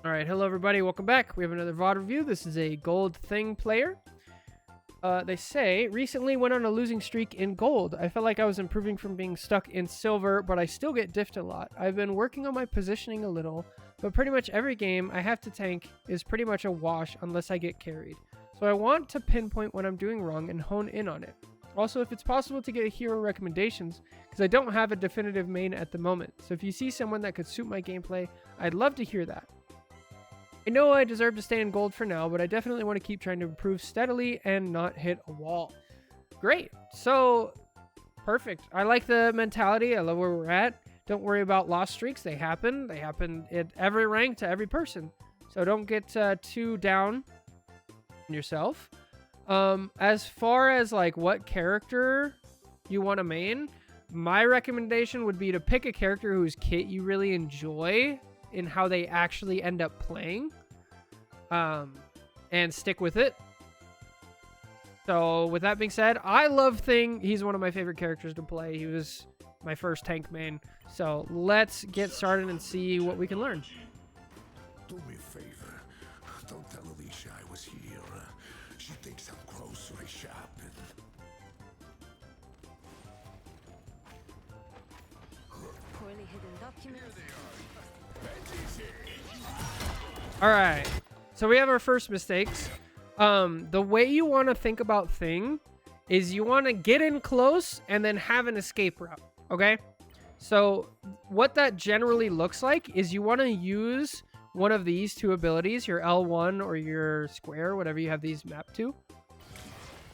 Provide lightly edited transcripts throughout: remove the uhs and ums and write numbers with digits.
All right, hello everybody, welcome back. We have another VOD review. This is a gold thing player. They say, recently went on a losing streak in gold. I felt like I was improving from being stuck in silver, but I still get diffed a lot. I've been working on my positioning a little, but pretty much every game I have to tank is pretty much a wash unless I get carried. So I want to pinpoint what I'm doing wrong and hone in on it. Also, if it's possible to get hero recommendations, because I don't have a definitive main at the moment. So if you see someone that could suit my gameplay, I'd love to hear that. I know I deserve to stay in gold for now, but I definitely want to keep trying to improve steadily and not hit a wall. Great. So, perfect. I like the mentality. I love where we're at. Don't worry about lost streaks. They happen. They happen at every rank to every person. So don't get too down on yourself. As far as like what character you want to main, my recommendation would be to pick a character whose kit you really enjoy in how they actually end up playing, and stick with it. So with that being said, I love Thing. He's one of my favorite characters to play. He was my first tank main. So let's get started and see what we can learn. Do me a favor. Don't tell Alicia I was here. She thinks I'm grocery shopping. Poorly hidden documents. All right, so we have our first mistakes. The way you want to think about Thing is you want to get in close and then have an escape route, okay? So what that generally looks like is you want to use one of these two abilities, your L1 or your square, whatever you have these mapped to.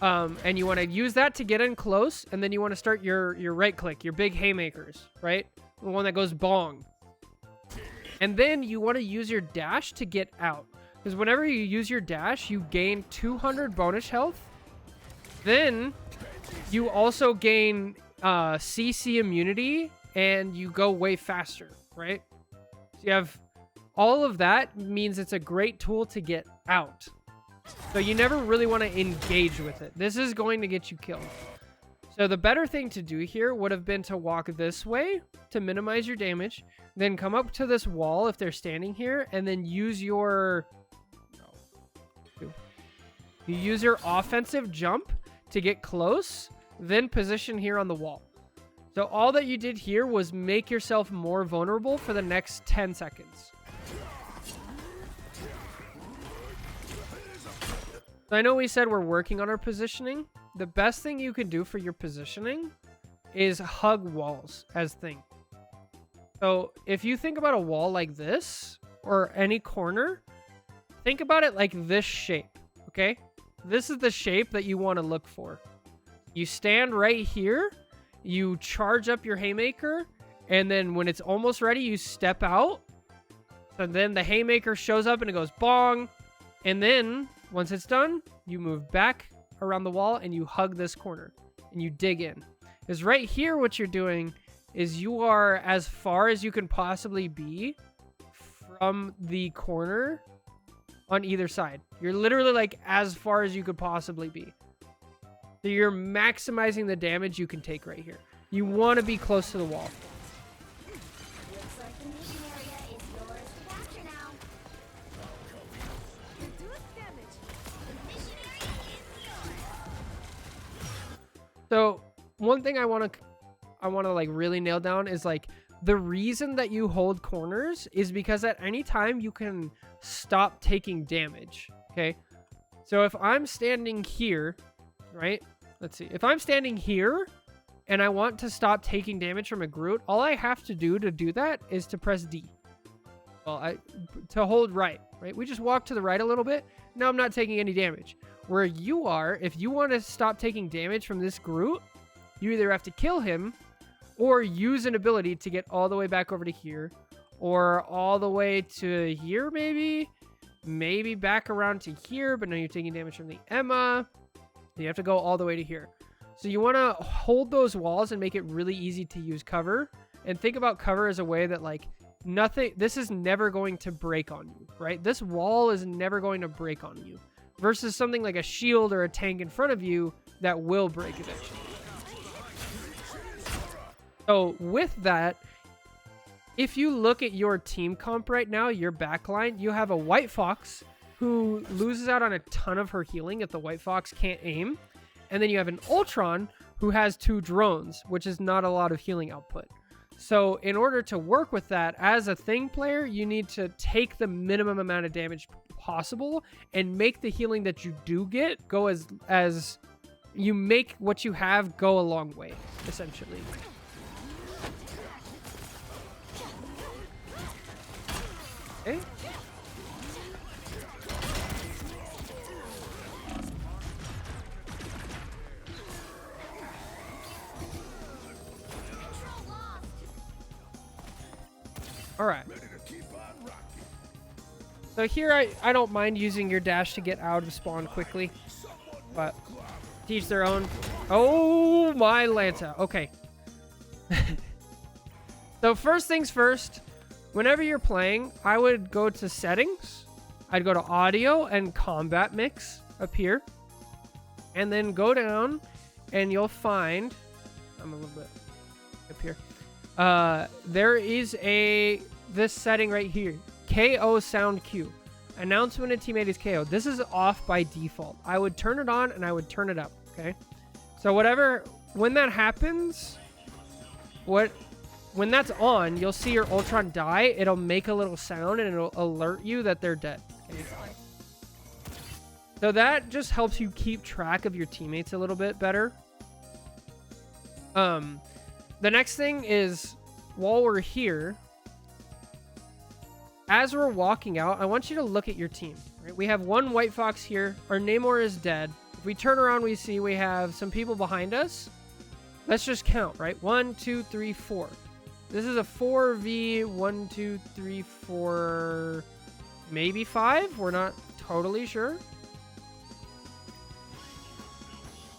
And you want to use that to get in close, and then you want to start your right click, your big haymakers, right? The one that goes bong. And then you want to use your dash to get out. Because whenever you use your dash, you gain 200 bonus health. Then you also gain CC immunity, and you go way faster, right? So you have all of that means it's a great tool to get out. So you never really want to engage with it. This is going to get you killed. So the better thing to do here would have been to walk this way to minimize your damage, then come up to this wall if they're standing here, and then use your... You use your offensive jump to get close, then position here on the wall. So all that you did here was make yourself more vulnerable for the next 10 seconds. So I know we said we're working on our positioning. The best thing you can do for your positioning is hug walls as Thing. So if you think about a wall like this, or any corner, think about it like this shape, okay? This is the shape that you want to look for. You stand right here, you charge up your haymaker, and then when it's almost ready, you step out. And then the haymaker shows up and it goes bong. And then once it's done, you move back around the wall and you hug this corner and you dig in. Because right here, what you're doing is you are as far as you can possibly be from the corner on either side. You're literally like as far as you could possibly be. So you're maximizing the damage you can take right here. You want to be close to the wall. Looks like the mission area is yours to capture now. Reduce damage. The mission area is yours. So one thing I want to like really nail down is like the reason that you hold corners is because at any time you can stop taking damage. Okay. So if I'm standing here, right? Let's see. If I'm standing here and I want to stop taking damage from a Groot, all I have to do that is to press D. Well, to hold right? We just walk to the right a little bit. Now I'm not taking any damage. Where you are, if you want to stop taking damage from this Groot, you either have to kill him or use an ability to get all the way back over to here, or all the way to here, maybe back around to here, but now you're taking damage from the Emma. You have to go all the way to here. So you want to hold those walls and make it really easy to use cover, and think about cover as a way that like this is never going to break on you, right? This wall is never going to break on you versus something like a shield or a tank in front of you that will break eventually. So with that, if you look at your team comp right now, your backline, you have a White Fox who loses out on a ton of her healing if the White Fox can't aim. And then you have an Ultron who has 2 drones, which is not a lot of healing output. So in order to work with that, as a Thing player, you need to take the minimum amount of damage possible and make the healing that you do get go as you make what you have go a long way, essentially. Okay. All right. So here I don't mind using your dash to get out of spawn quickly, but teach their own. Oh my Lanta. Okay. So first things first, whenever you're playing, I would go to settings. I'd go to audio and combat mix up here, and then go down and you'll find, I'm a little bit up here. There is this setting right here, KO sound cue. Announce when a teammate is KO. This is off by default. I would turn it on and I would turn it up. Okay. So when that happens, when that's on, you'll see your Ultron die. It'll make a little sound and it'll alert you that they're dead. Okay. So that just helps you keep track of your teammates a little bit better. The next thing is, while we're here, as we're walking out, I want you to look at your team. Right? We have one White Fox here. Our Namor is dead. If we turn around, we see we have some people behind us. Let's just count, right? 1, 2, 3, 4. This is a 4v 1, 2, 3, 4, maybe 5. We're not totally sure.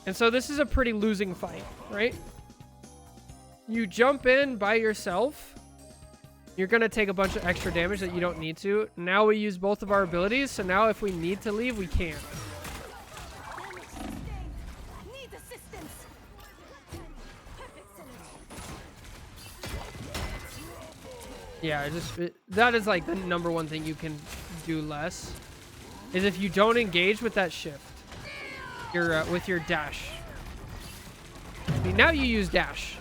And so this is a pretty losing fight, right? You jump in by yourself, you're going to take a bunch of extra damage that you don't need to. Now we use both of our abilities, so now if we need to leave, we can. Yeah, that is like the number one thing you can do less, is if you don't engage with that shift, with your dash. See, now you use dash.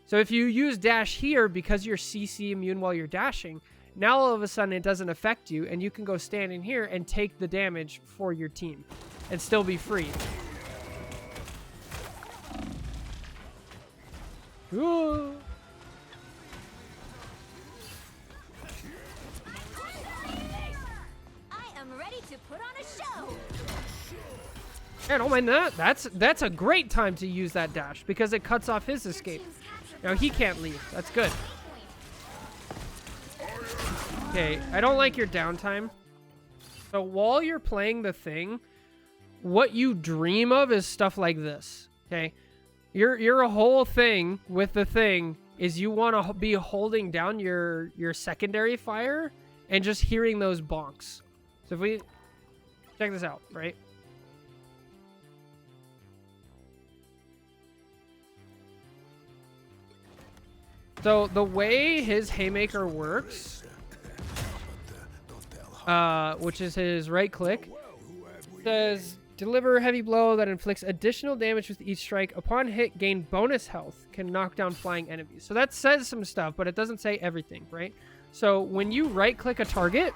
So if you use dash here, because you're CC immune while you're dashing, now all of a sudden it doesn't affect you, and you can go stand in here and take the damage for your team and still be free. Ooh. I am ready to put on a show. Yeah, don't mind that. That's a great time to use that dash because it cuts off his escape. Now he can't leave. That's good. Okay, I don't like your downtime. So while you're playing the Thing, what you dream of is stuff like this. Okay, your whole thing with the Thing is you want to be holding down your secondary fire and just hearing those bonks. So if we check this out, right? So the way his Haymaker works, which is his right click, says deliver heavy blow that inflicts additional damage with each strike. Upon hit, gain bonus health, can knock down flying enemies. So that says some stuff, but it doesn't say everything, right? So when you right click a target,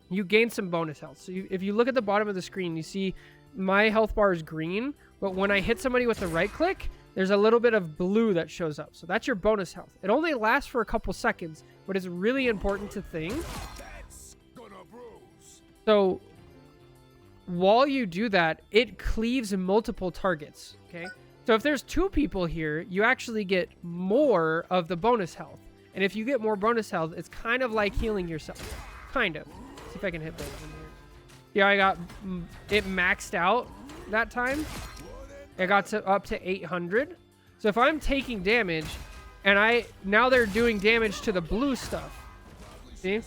you gain some bonus health. So if you look at the bottom of the screen, you see my health bar is green, but when I hit somebody with the right click, there's a little bit of blue that shows up. So that's your bonus health. It only lasts for a couple seconds, but it's really important to Thing. So while you do that, it cleaves multiple targets, okay? So if there's 2 people here, you actually get more of the bonus health. And if you get more bonus health, it's kind of like healing yourself. Kind of. Let's see if I can hit both of them here. Yeah, I got it maxed out that time. It got up to 800. So if I'm taking damage, and now they're doing damage to the blue stuff. See?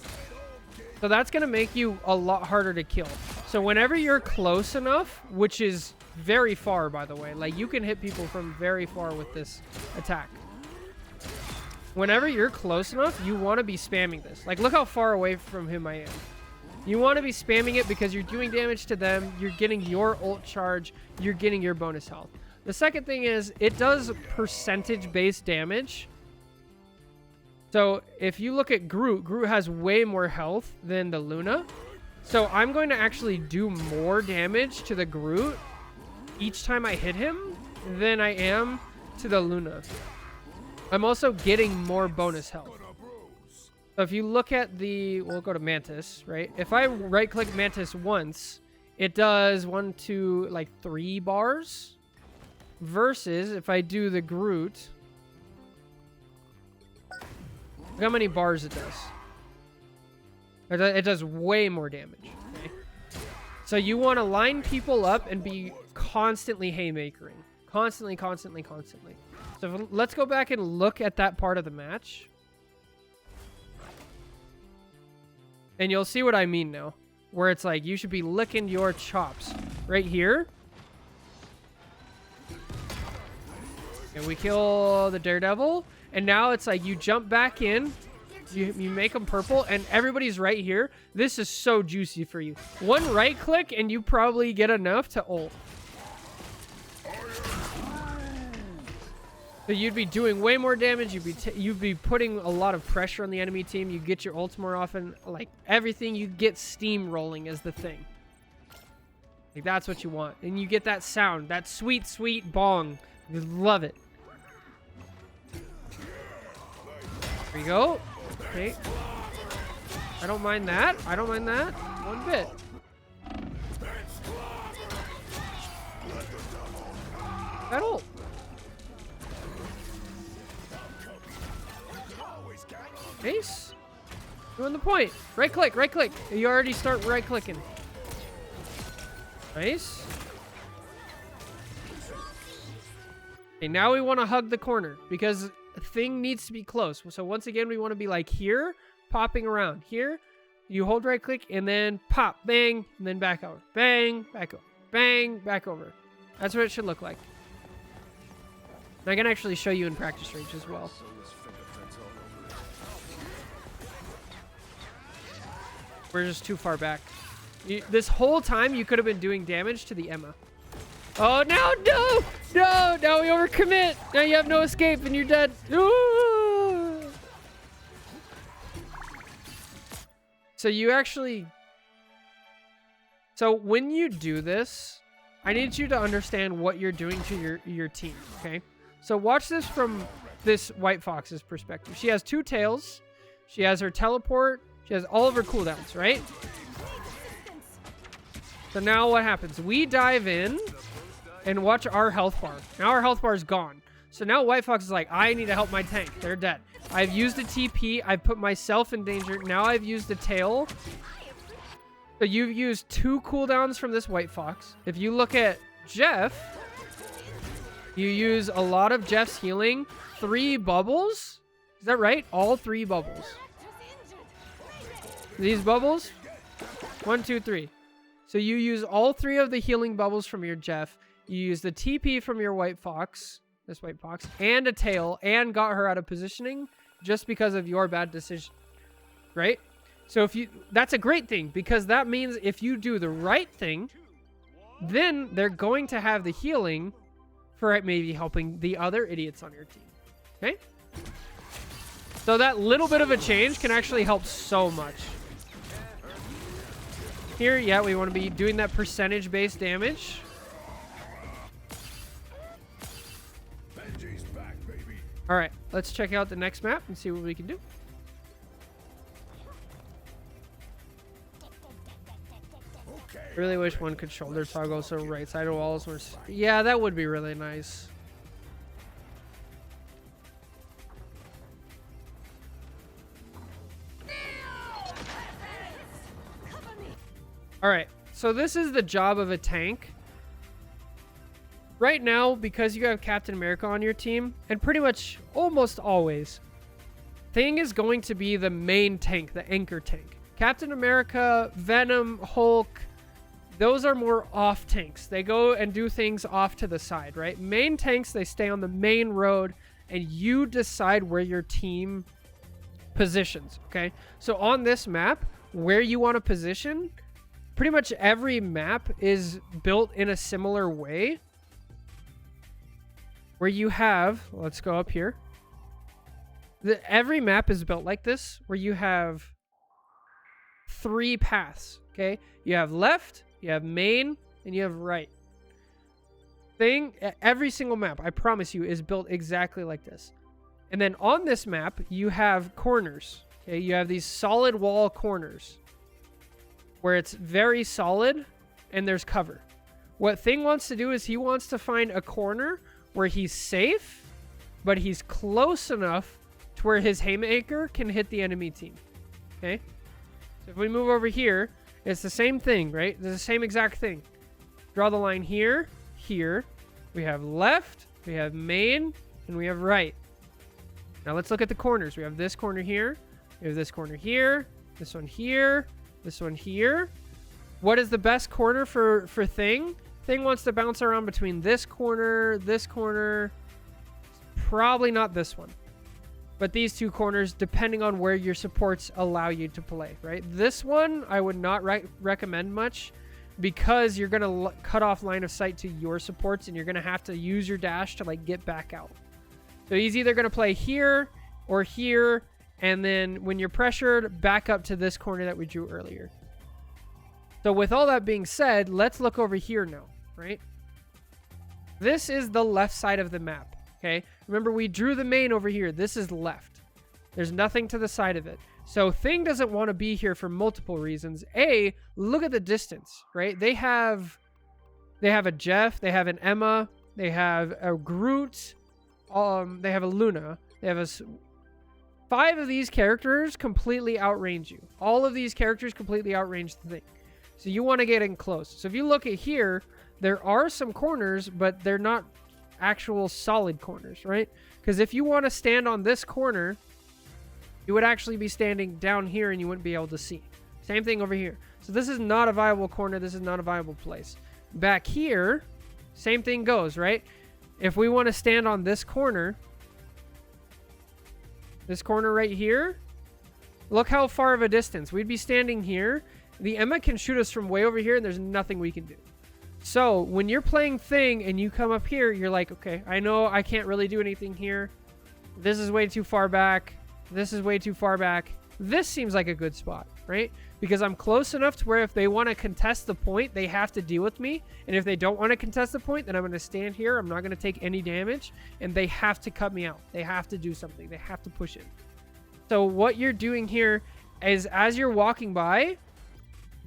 So that's going to make you a lot harder to kill. So whenever you're close enough, which is very far, by the way, like you can hit people from very far with this attack. whenever you're close enough, you want to be spamming this. Like, look how far away from him I am. You want to be spamming it because you're doing damage to them, you're getting your ult charge, you're getting your bonus health. The second thing is, it does percentage-based damage. So, if you look at Groot, Groot has way more health than the Luna. So, I'm going to actually do more damage to the Groot each time I hit him than I am to the Luna. I'm also getting more bonus health. So if you look at the, we'll go to Mantis, right? If I right click Mantis once, it does 1, 2, like 3 bars. Versus if I do the Groot, look how many bars it does. It does way more damage. Okay? So you want to line people up and be constantly haymakering. Constantly. So let's go back and look at that part of the match. And you'll see what I mean now. Where it's like, you should be licking your chops. Right here. And we kill the Daredevil. And now it's like, you jump back in. You make them purple. And everybody's right here. This is so juicy for you. One right click and you probably get enough to ult. So you'd be doing way more damage. You'd be putting a lot of pressure on the enemy team. You get your ults more often. Like everything, you get steam rolling is the thing. Like that's what you want, and you get that sound, that sweet, sweet bong. You love it. There you go. Okay. I don't mind that. I don't mind that one bit. That ult. Ace. Doing the point. Right click, right click. You already start right clicking. Nice. Okay, now we want to hug the corner because the thing needs to be close. So once again, we want to be like here, popping around. Here, you hold right click and then pop, bang, and then back over. Bang, back over. Bang, back over. That's what it should look like. And I can actually show you in practice range as well. We're just too far back. This whole time, you could have been doing damage to the Emma. Oh, no, no, no. Now we overcommit. Now you have no escape and you're dead. Ooh. So you actually... So when you do this, I need you to understand what you're doing to your team, okay? So watch this from this White Fox's perspective. She has 2 tails. She has her teleport. She has all of her cooldowns, right? So now what happens? We dive in and watch our health bar. Now our health bar is gone. So now White Fox is like, I need to help my tank. They're dead. I've used a TP. I've put myself in danger. Now I've used a tail. So you've used 2 cooldowns from this White Fox. If you look at Jeff, you use a lot of Jeff's healing. 3 bubbles. Is that right? All 3 bubbles. These bubbles, 1, 2, 3. So you use all 3 of the healing bubbles from your Jeff. You use the TP from your White Fox, this White Fox, and a tail, and got her out of positioning just because of your bad decision, right? So if you, that's a great thing because that means if you do the right thing, then they're going to have the healing for maybe helping the other idiots on your team, okay? So that little bit of a change can actually help so much. Here, yeah, we want to be doing that percentage-based damage. All right, let's check out the next map and see what we can do. I really wish one could shoulder toggle so right side of walls were... Yeah, that would be really nice. All right, so this is the job of a tank. Right now, because you have Captain America on your team, and pretty much almost always, Thing is going to be the main tank, the anchor tank. Captain America, Venom, Hulk, those are more off tanks. They go and do things off to the side, right? Main tanks, they stay on the main road and you decide where your team positions, okay? So on this map, where you want to position, pretty much every map is built in a similar way. Where you have, let's go up here. Every map is built like this, where you have 3 paths, okay? You have left, you have main, and you have right. Every single map, I promise you, is built exactly like this. And then on this map, you have corners, okay? You have these solid wall corners where it's very solid and there's cover. What Thing wants to do is he wants to find a corner where he's safe, but he's close enough to where his haymaker can hit the enemy team, okay? So if we move over here, it's the same thing, right? It's the same exact thing. Draw the line here, here. We have left, we have main, and we have right. Now let's look at the corners. We have this corner here, we have this corner here, this one here, this one here. What is the best corner for Thing? Thing wants to bounce around between this corner, probably not this one, but these 2 corners, depending on where your supports allow you to play, right? This one I would not recommend much, because you're going to cut off line of sight to your supports, and you're going to have to use your dash to like get back out. So he's either going to play here or here, and then when you're pressured, back up to this corner that we drew earlier. So with all that being said, let's look over here now, right? This is the left side of the map, okay? Remember, we drew the main over here. This is left. There's nothing to the side of it. So Thing doesn't want to be here for multiple reasons. A, look at the distance, right? They have a Jeff, they have an Emma, they have a Groot, they have a Luna, they have 5 of these characters completely outrange you. All of these characters completely outrange the Thing. So you want to get in close. So if you look at here, there are some corners, but they're not actual solid corners, right? Because if you want to stand on this corner, you would actually be standing down here and you wouldn't be able to see. Same thing over here. So this is not a viable corner. This is not a viable place. Back here, same thing goes, right? If we want to stand on this corner right here, look how far of a distance. We'd be standing here. The Emma can shoot us from way over here and there's nothing we can do. So when you're playing Thing and you come up here, you're like, okay, I know I can't really do anything here. This is way too far back. This is way too far back. This seems like a good spot, right? Because I'm close enough to where if they want to contest the point, they have to deal with me. And if they don't want to contest the point, then I'm going to stand here. I'm not going to take any damage. And they have to cut me out. They have to do something. They have to push it. So what you're doing here is, as you're walking by,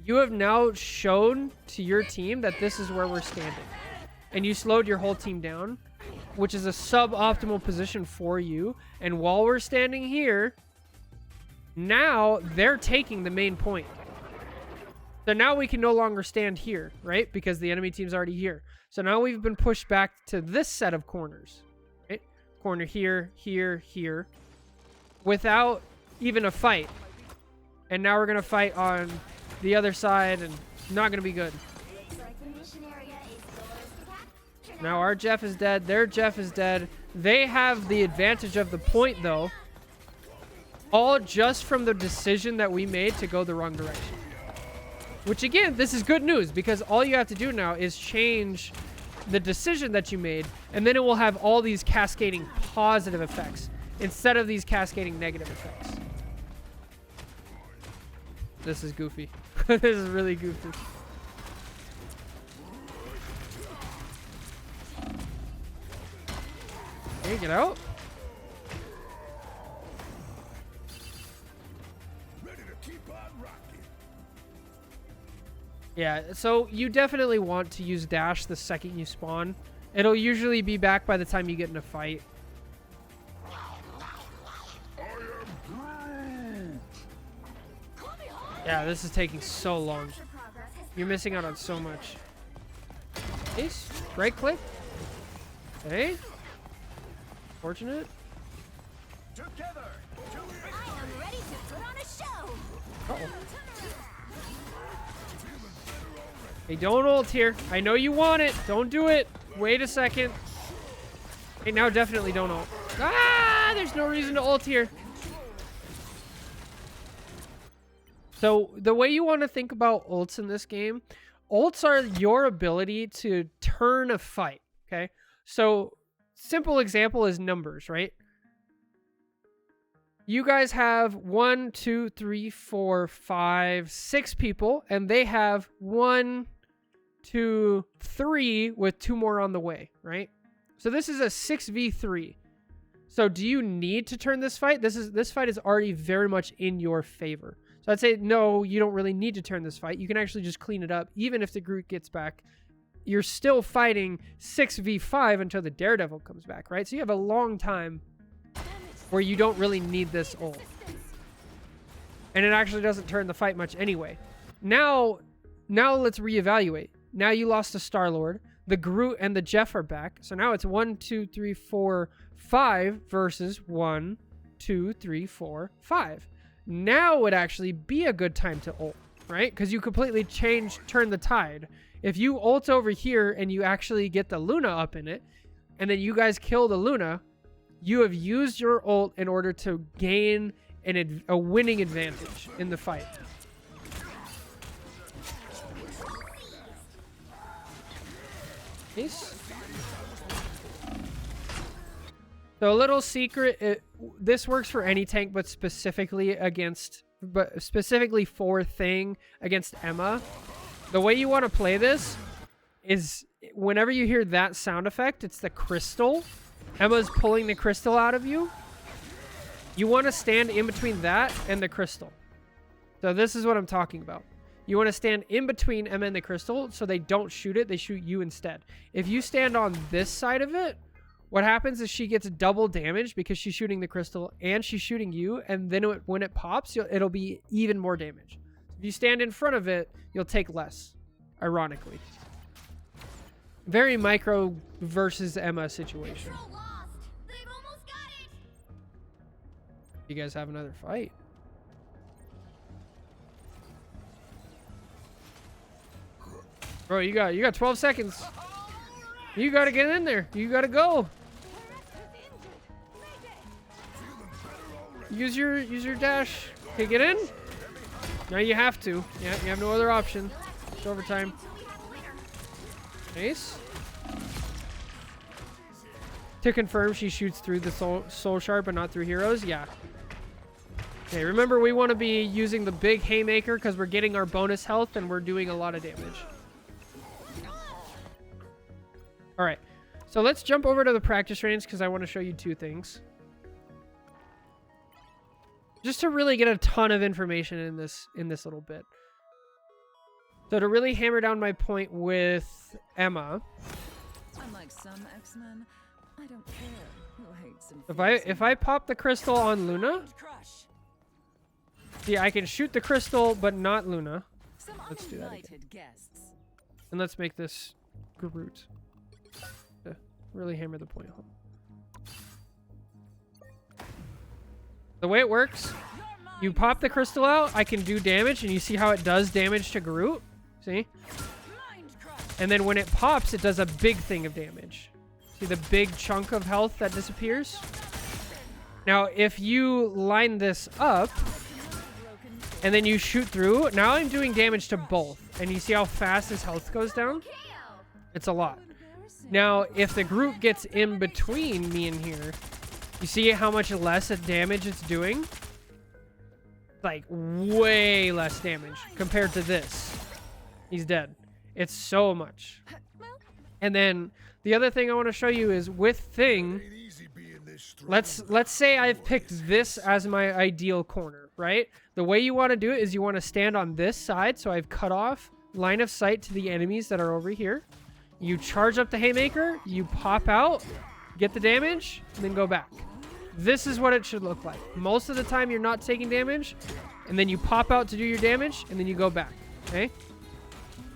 you have now shown to your team that this is where we're standing. And you slowed your whole team down, which is a suboptimal position for you. And while we're standing here, now they're taking the main point. So now we can no longer stand here, right? Because the enemy team's already here. So now we've been pushed back to this set of corners, right? Corner here, here, here, without even a fight. And now we're going to fight on the other side, and not going to be good. Now our Jeff is dead. Their Jeff is dead. They have the advantage of the point, though. All just from the decision that we made to go the wrong direction. Which, again, this is good news, because all you have to do now is change the decision that you made, and then it will have all these cascading positive effects instead of these cascading negative effects. This is goofy. This is really goofy. Okay, get out. Ready to keep on rocking. Yeah, so you definitely want to use dash the second you spawn. It'll usually be back by the time you get in a fight. Yeah, this is taking so long. You're missing out on so much. Ace, right click. Hey. Fortunate. Together. I am ready to put on a show. Uh-oh. Hey, don't ult here. I know you want it. Don't do it. Wait a second. Hey, now definitely don't ult. Ah, there's no reason to ult here. So the way you want to think about ults in this game, ults are your ability to turn a fight, okay? So simple example is numbers, right? You guys have 1, 2, 3, 4, 5, 6 people, and they have 1, 2, 3 with 2 more on the way, right? So this is a 6v3. So do you need to turn this fight? This fight is already very much in your favor. So I'd say, no, you don't really need to turn this fight. You can actually just clean it up. Even if the Groot gets back, you're still fighting 6v5 until the Daredevil comes back, right? So you have a long time where you don't really need this ult. And it actually doesn't turn the fight much anyway. Now let's reevaluate. Now you lost a Star-Lord. The Groot and the Jeff are back. So now it's 1, 2, 3, 4, 5 versus 1, 2, 3, 4, 5. Now would actually be a good time to ult, right? Because you completely turn the tide. If you ult over here and you actually get the Luna up in it, and then you guys kill the Luna, you have used your ult in order to gain a winning advantage in the fight. Nice. So a little secret, this works for any tank, but specifically for Thing against Emma. The way you want to play this is whenever you hear that sound effect, it's the crystal. Emma's pulling the crystal out of you. You want to stand in between that and the crystal. So this is what I'm talking about. You want to stand in between Emma and the crystal so they don't shoot it, they shoot you instead. If you stand on this side of it, what happens is she gets double damage because she's shooting the crystal and she's shooting you, and then when it pops, it'll be even more damage. If you stand in front of it, you'll take less, ironically. Very micro versus Emma situation. You guys have another fight. Bro, you got 12 seconds. You gotta get in there. You gotta go. Use your dash. Okay, get in. Now you have to. Yeah, you have no other option. It's overtime. Nice. To confirm, she shoots through the soul shard, but not through heroes. Yeah. Okay, remember we want to be using the big haymaker because we're getting our bonus health and we're doing a lot of damage. All right, so let's jump over to the practice range because I want to show you 2 things. Just to really get a ton of information in this little bit. So to really hammer down my point with Emma. Unlike some X-Men, I don't care who hates and If I pop the crystal on Luna, see, I can shoot the crystal but not Luna. Let's do that again. And let's make this Groot. Really hammer the point home. The way it works, you pop the crystal out, I can do damage, and you see how it does damage to Groot? See? And then when it pops, it does a big thing of damage. See the big chunk of health that disappears? Now, if you line this up, and then you shoot through, now I'm doing damage to both. And you see how fast his health goes down? It's a lot. Now, if the Groot gets in between me and here, you see how much less damage it's doing? Like, way less damage compared to this. He's dead. It's so much. And then, the other thing I want to show you is with Thing, let's say I've picked this as my ideal corner, right? The way you want to do it is you want to stand on this side, so I've cut off line of sight to the enemies that are over here. You charge up the haymaker, you pop out, get the damage, and then go back. This is what it should look like. Most of the time you're not taking damage, and then you pop out to do your damage, and then you go back, okay?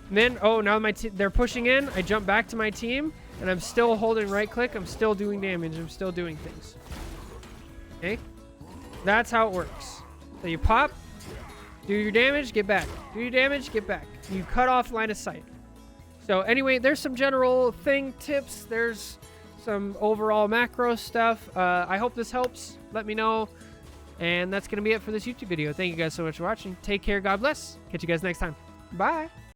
And then, oh, now they're pushing in, I jump back to my team, and I'm still holding right click, I'm still doing damage, I'm still doing things. Okay? That's how it works. So you pop, do your damage, get back. Do your damage, get back. You cut off line of sight. So anyway, there's some general Thing tips. There's some overall macro stuff. I hope this helps. Let me know. And that's going to be it for this YouTube video. Thank you guys so much for watching. Take care. God bless. Catch you guys next time. Bye.